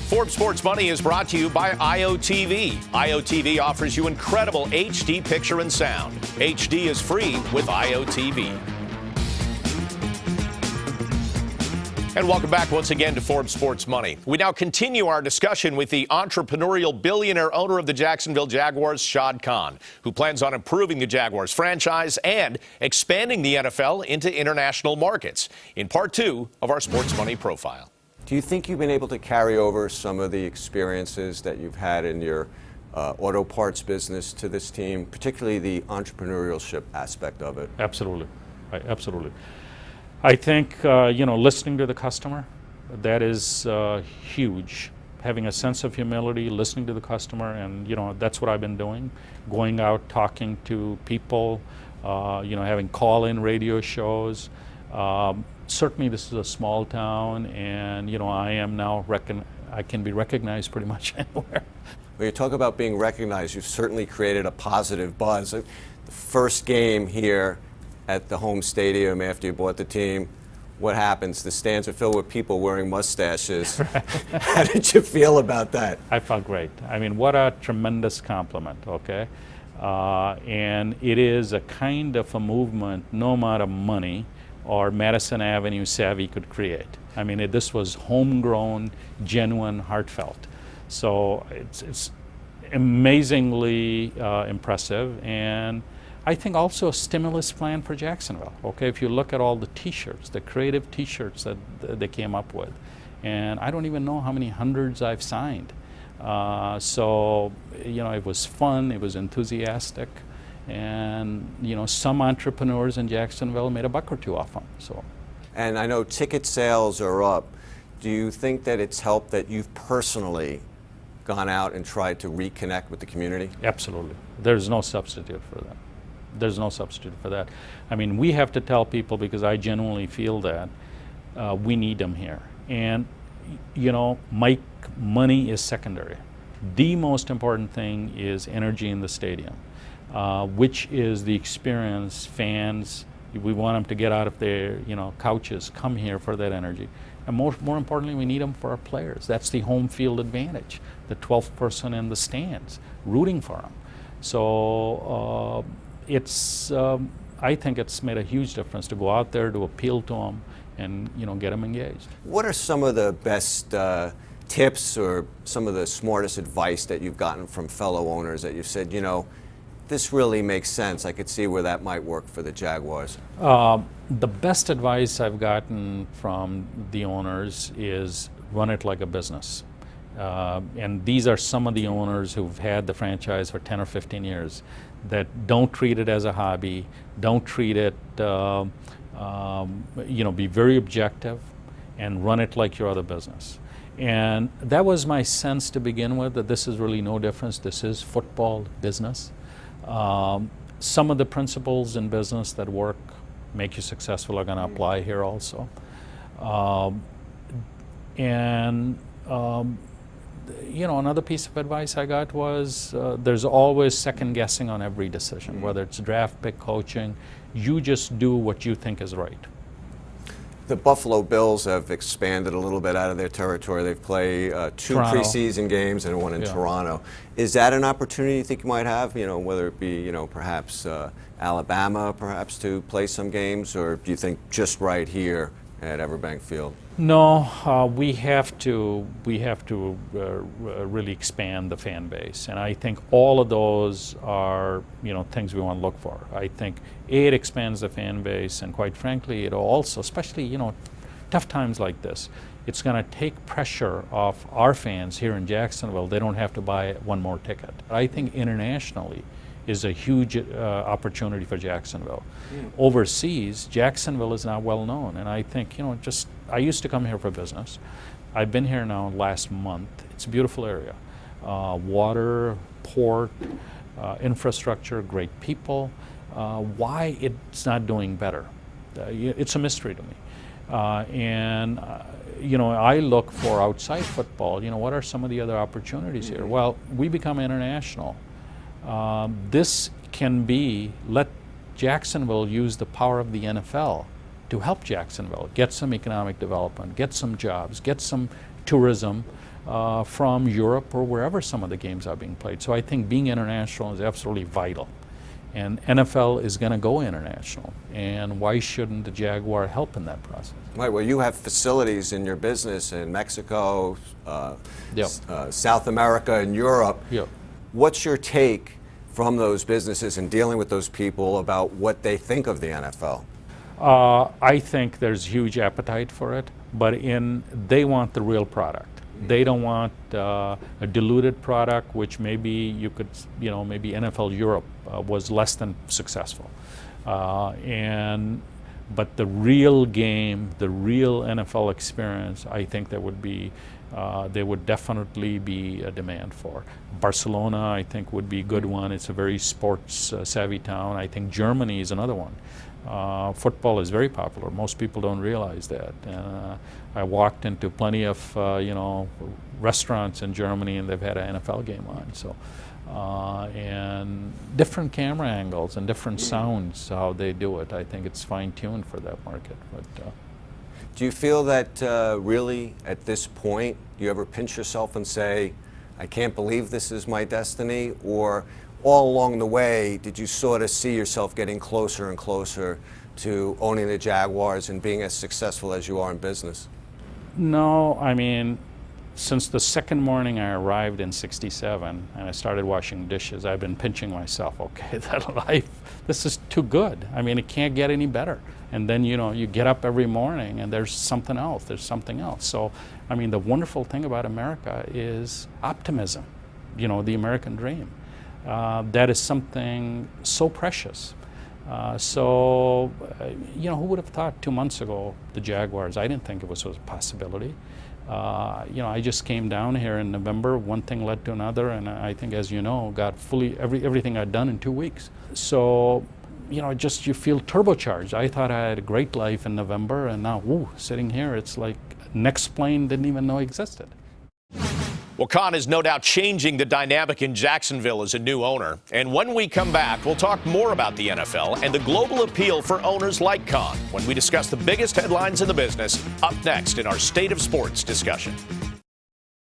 Forbes Sports Money is brought to you by IOTV. IOTV offers you incredible HD picture and sound. HD is free with IOTV. And welcome back once again to Forbes Sports Money. We now continue our discussion with the entrepreneurial billionaire owner of the Jacksonville Jaguars, Shahid, who plans on improving the Jaguars franchise and expanding the NFL into international markets, in part two of our Sports Money profile. Do you think you've been able to carry over some of the experiences that you've had in your auto parts business to this team, particularly the entrepreneurship aspect of it? Absolutely. Absolutely. I think, listening to the customer, that is huge. Having a sense of humility, listening to the customer, and, that's what I've been doing. Going out, talking to people, having call-in radio shows. Certainly this is a small town, and, I am now, I can be recognized pretty much anywhere. When you talk about being recognized, you've certainly created a positive buzz. The first game here at the home stadium after you bought the team, what happens? The stands are filled with people wearing mustaches. Right. How did you feel about that? I felt great. I mean, what a tremendous compliment, okay? And it is a kind of a movement no amount of money or Madison Avenue savvy could create. I mean, this was homegrown, genuine, heartfelt. So it's amazingly impressive, and I think also a stimulus plan for Jacksonville. Okay, if you look at all the T-shirts, the creative T-shirts that they came up with, and I don't even know how many hundreds I've signed. So it was fun, it was enthusiastic, and some entrepreneurs in Jacksonville made a buck or two off them. So, and I know ticket sales are up. Do you think that it's helped that you've personally gone out and tried to reconnect with the community? Absolutely. There's no substitute for that. There's no substitute for that. I mean, we have to tell people, because I genuinely feel that we need them here. And, money is secondary. The most important thing is energy in the stadium, which is the experience. Fans, we want them to get out of their, couches, come here for that energy. And more importantly, we need them for our players. That's the home field advantage, the 12th person in the stands, rooting for them. So, I think it's made a huge difference to go out there, to appeal to them, and get them engaged. What are some of the best tips or some of the smartest advice that you've gotten from fellow owners that you've said, this really makes sense, I could see where that might work for the Jaguars? The best advice I've gotten from the owners is run it like a business. And these are some of the owners who've had the franchise for 10 or 15 years that don't treat it as a hobby, don't treat it, be very objective and run it like your other business. And that was my sense to begin with, that this is really no difference. This is football business. Some of the principles in business that work, make you successful, are going to apply here also. Another piece of advice I got was there's always second guessing on every decision, whether it's draft pick, coaching. You just do what you think is right. The Buffalo Bills have expanded a little bit out of their territory. They've played two Toronto. preseason games and one in Toronto. Is that an opportunity you think you might have, whether it be, perhaps Alabama, perhaps to play some games, or do you think just right here at Everbank Field? No, we have to really expand the fan base, and I think all of those are things we want to look for. I think it expands the fan base, and quite frankly, it also, especially tough times like this, it's going to take pressure off our fans here in Jacksonville. They don't have to buy one more ticket. I think internationally is a huge opportunity for Jacksonville. Overseas, Jacksonville is now well known, and I think, I used to come here for business. I've been here now last month. It's a beautiful area. Water, port, infrastructure, great people. Why it's not doing better? It's a mystery to me. I look for outside football, what are some of the other opportunities here? Well, we become international. This can be, let Jacksonville use the power of the NFL to help Jacksonville get some economic development, get some jobs, get some tourism, from Europe or wherever some of the games are being played. So I think being international is absolutely vital. And NFL is going to go international. And why shouldn't the Jaguar help in that process? Right, well, you have facilities in your business in Mexico, South America, and Europe. Yep. What's your take from those businesses and dealing with those people about what they think of the NFL? I think there's huge appetite for it, but they want the real product. They don't want a diluted product, which maybe you could, maybe NFL Europe was less than successful. But the real game, the real NFL experience, I think there would definitely be a demand for. Barcelona, I think, would be a good one. It's a very sports savvy town. I think Germany is another one. Football is very popular. Most people don't realize that. I walked into plenty of restaurants in Germany, and they've had an NFL game on. So, and different camera angles and different sounds, how they do it. I think it's fine-tuned for that market. But do you feel that really at this point you ever pinch yourself and say, "I can't believe this is my destiny," or all along the way, did you sort of see yourself getting closer and closer to owning the Jaguars and being as successful as you are in business? No, I mean, since the second morning I arrived in '67 and I started washing dishes, I've been pinching myself, okay, that life, this is too good. I mean, it can't get any better. And then, you get up every morning and there's something else, So, I mean, the wonderful thing about America is optimism, the American dream. That is something so precious. Who would have thought 2 months ago the Jaguars? I didn't think it was a possibility. I just came down here in November. One thing led to another, and I think, as you know, got everything I'd done in 2 weeks. So, you feel turbocharged. I thought I had a great life in November, and now, sitting here, it's like next plane didn't even know existed. Well, Khan is no doubt changing the dynamic in Jacksonville as a new owner. And when we come back, we'll talk more about the NFL and the global appeal for owners like Khan when we discuss the biggest headlines in the business up next in our State of Sports discussion.